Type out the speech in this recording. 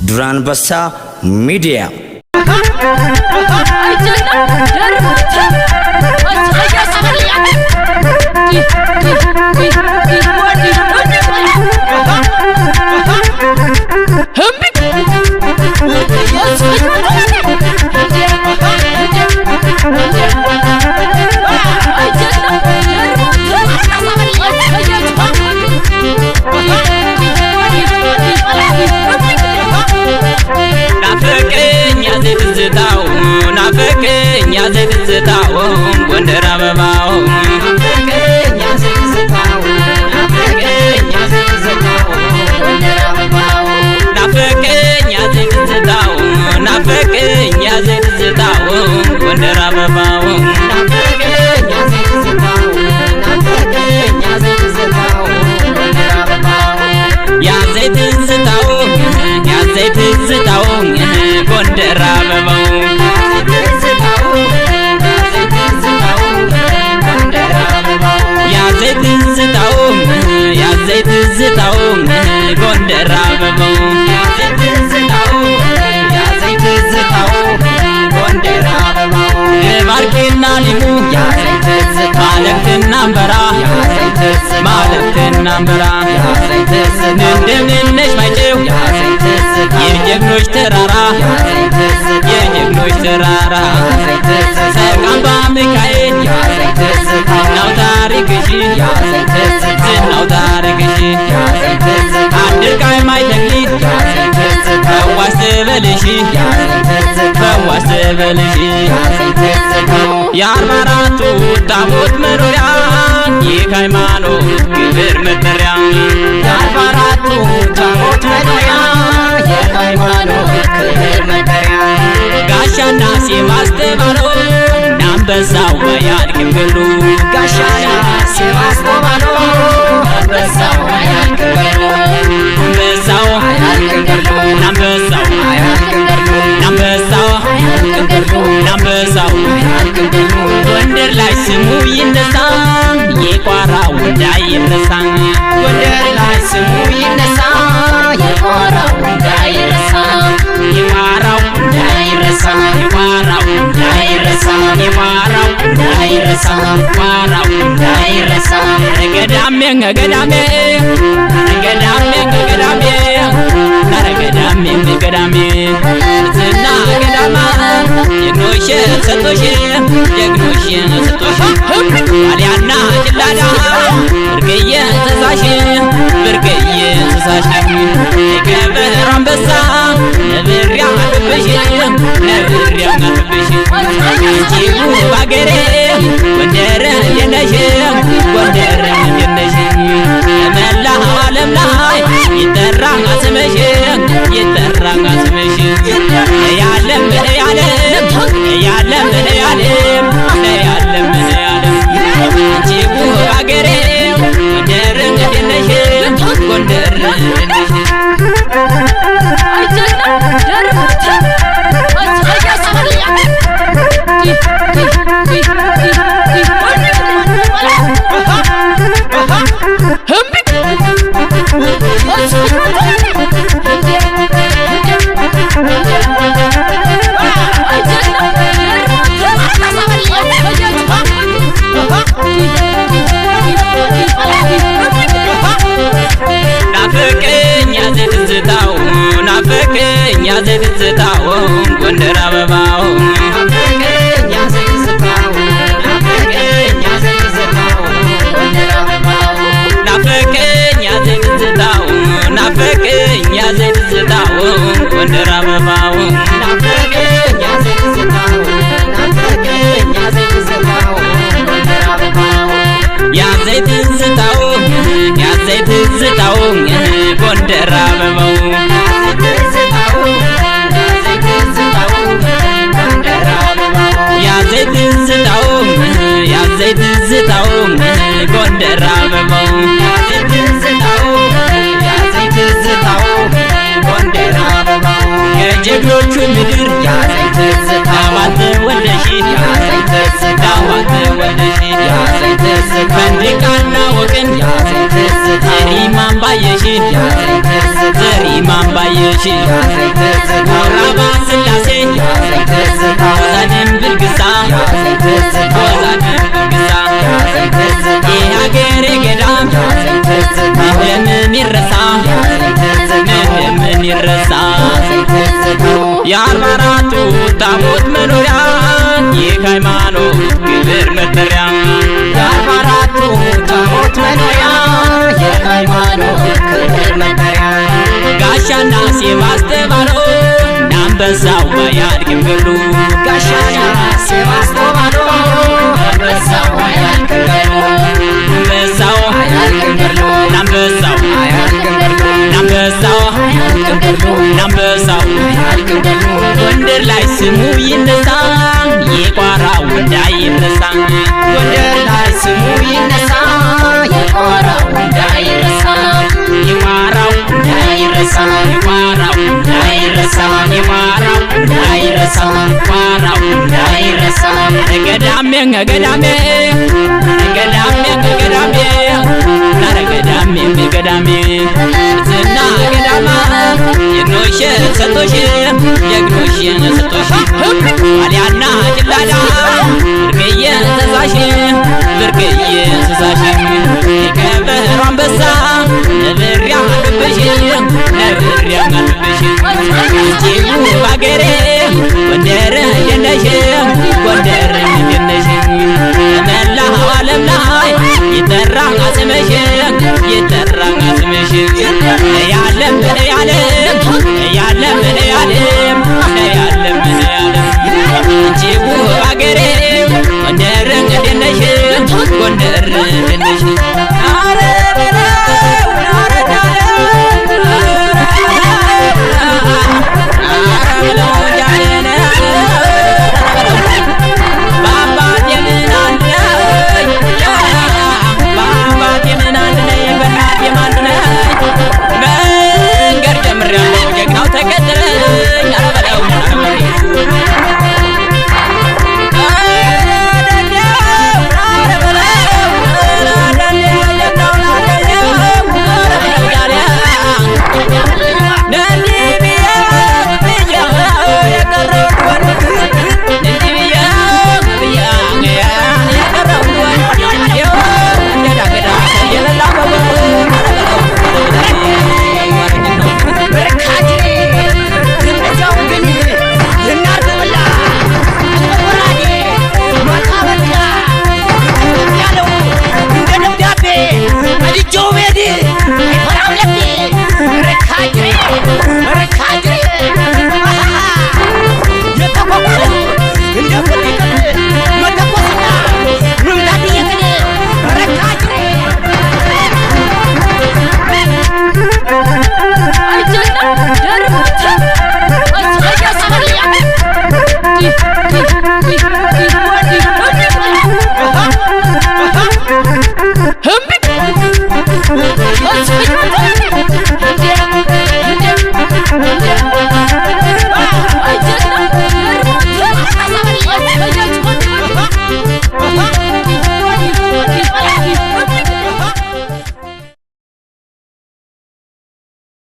ዱራንበሳ ሚዲያ ናፈቀኝ ያዘትዝታው ጎንደር አበባው ናፈቀኝ ያዘትዝታው ናፈቀኝ ያዘትዝታው ጎንደር አበባው ናፈቀኝ ያዘትዝታው ናፈቀኝ ያዘትዝታው ጎንደር አበባው ናፈቀኝ ያዘትዝታው ናፈቀኝ ያዘትዝታው ጎንደር አበባው ያዘትዝታው ያዘትዝታው ጎንደር አበባው ያዘትዝታው ጎንደር አበባው ያዘትዝታው ያዘትዝታው ጎንደር አበባው ማርኬና ሊሙ ያዘትዝታው ማለክና አንበራ ያዘትዝታው ማለክና አንበራ ያዘትዝታው እንደምነሽ ማይጨው ያዘትዝታው የጀግኖች ተራራ ያዘትዝታው የጀግኖች ተራራ ያዘትዝታው ሰቃምባ ሚካኤል ያዘትዝታው ነው ታሪክሽ ያዘትዝታው ነው ታሪክሽ ያዘትዝታው አድርቃይ ማይተክሊት ያዘትዝታው ፈዋሽ ትበልሽ ያዘትዝታው ፈዋሽ ትበልሽ ያዘትዝታው የአርባ አራቱ ታቦት መኖሪያ የሃይማኖት ክብር መጠሪያ የአርባ አራቱ ታቦት መኖሪያ የሃይማኖት ክብር መጠሪያ ጋሻና ሲማስተባሎ አንበሳው አያልቅም ገሉ ጋሻና ሲማስተባሎ አንበሳው አያልቅም ገሉ አንበሳው አያልቅም ገሉ አንበሳው አያልቅም ገሉ አንበሳው አያልቅም ገሉ አንበሳው አያልቅም ገሉ ጎንደር ላይ ስሙ ይነሳ የቋራው እንዳይረሳ ጎንደር ላይ ስሙ ይነሳ የቋራው እንዳይረሳ የቋራው እንዳይረሳ የቋራው እንዳይረሳ የቋራው እንዳይረሳ የቋራው እንዳይረሳ ገዳሜ ገዳሜ ገዳሜ ገዳሜ ገዳሜ ገዳሜ ዝና ገዳማ ጀግኖሽ ሰጦሽ ጀግኖሽ ሰጦሽ አሊያና ጭላዳ ብርቅዬ ተሳሽ ብርቅዬ ተሳሽ የከበር አንበሳ ነብር ያለብሽ ነብር ያለብሽ አንቺው ባገሬ ጎንደር የነሽ ጎንደር የነሽ መላ ዓለም ላይ ይጠራ ስምሽ ይጠራ ስምሽ ያለም ያለም ያለም ያለም ያለም ያለም አንቺው ባገሬ ጎንደር የነሽ ጎንደር የነሽ ናፈቀኝ ያዘትዝታው ናፈቀኝ ያዘትዝታው ጎንደር አበባው ናፈቀኝ ያዘትዝታው ናፈቀኝ ያዘትዝታው ጎንደር አበባው ናፈቀኝ ያዘትዝታው ናፈቀኝ ያዘትዝታው ጎንደር አበባው ናፈቀኝ ያዘትዝታው ናፈቀኝ ያዘትዝታው ጎንደር አበባው ያዘትዝታው ያዘትዝታው ጎንደር አበባው ያዘትዝታው ያዘትዝታው ጎንደር አበባው ያዘትዝታው ያዘትዝታው ጎንደር አበባው ከጀግኖቹ ምድር ያዘትዝታው ወልደሽ ያዘትዝታው ወልደሽ ያዘትዝታው ፈንድቃና ወቅን ያዘትዝታው ሪማን ባየሽ ያዘትዝታው ገሪማን ባየሽ ያዘኝ ትዝታው ራባ ስላሴ ያዘኝ ትዝታው ዛንም ብልግሳ ያዘኝ ትዝታው ዛንም ብልግሳ ያዘኝ ትዝታው የሀገሬ ገዳም ያዘኝ ትዝታው እንደምን ይረሳ ያዘኝ ትዝታው እንደምን ይረሳ ያዘኝ ትዝታው የ44ቱ ታቦት መኖሪያ የሃይማኖት ክብር መጠሪያ የ44ቱ ታቦት መኖሪያ የሃይማኖት ክብር መጠሪያ ጋሻና ሴባስተባሎ አንበሳው ባያድግም ገሉ ጋሻና ሴባስተባሎ አንበሳው ባያድግም ገሉ አንበሳው ባያድግም ገሉ አንበሳው ባያድግም ገሉ አንበሳው ባያድግም ገሉ አንበሳው ባያድግም ገሉ ጎንደር ላይ ስሙ ይነሳ የቋራው እንዳይረሳ ጎንደር ላይ ስሙ ይነሳ የቋራው እንዳይረሳ የቋራው እንዳይረሳ የቋራው እንዳይረሳ የቋራው እንዳይረሳ የቋራው እንዳይረሳ ገዳሜ ገዳሜ ገዳሜ ገዳሜ ናረገዳሜ ገዳሜ ዝና ገዳማ የግኖሽ ሰጦሽ የግኖሽ ሰጦሽ አሊያና ጅላዳ ብርቅዬ እንስሳሽ ብርቅዬ እንስሳሽ የከበሩ አንበሳ ነብር ያልብሽ ነብር ያልብሽ እጅጉ ባገሬ ጎንደር እንደነሽ ጎንደር እንደነሽ መላው ዓለም ላይ ይጠራ ስምሽ ይጠራ ስምሽ ያለም ያለም ያለም ያለም ያለም ያለም እጅጉ ባገሬ ጎንደር እንደነሽ ጎንደር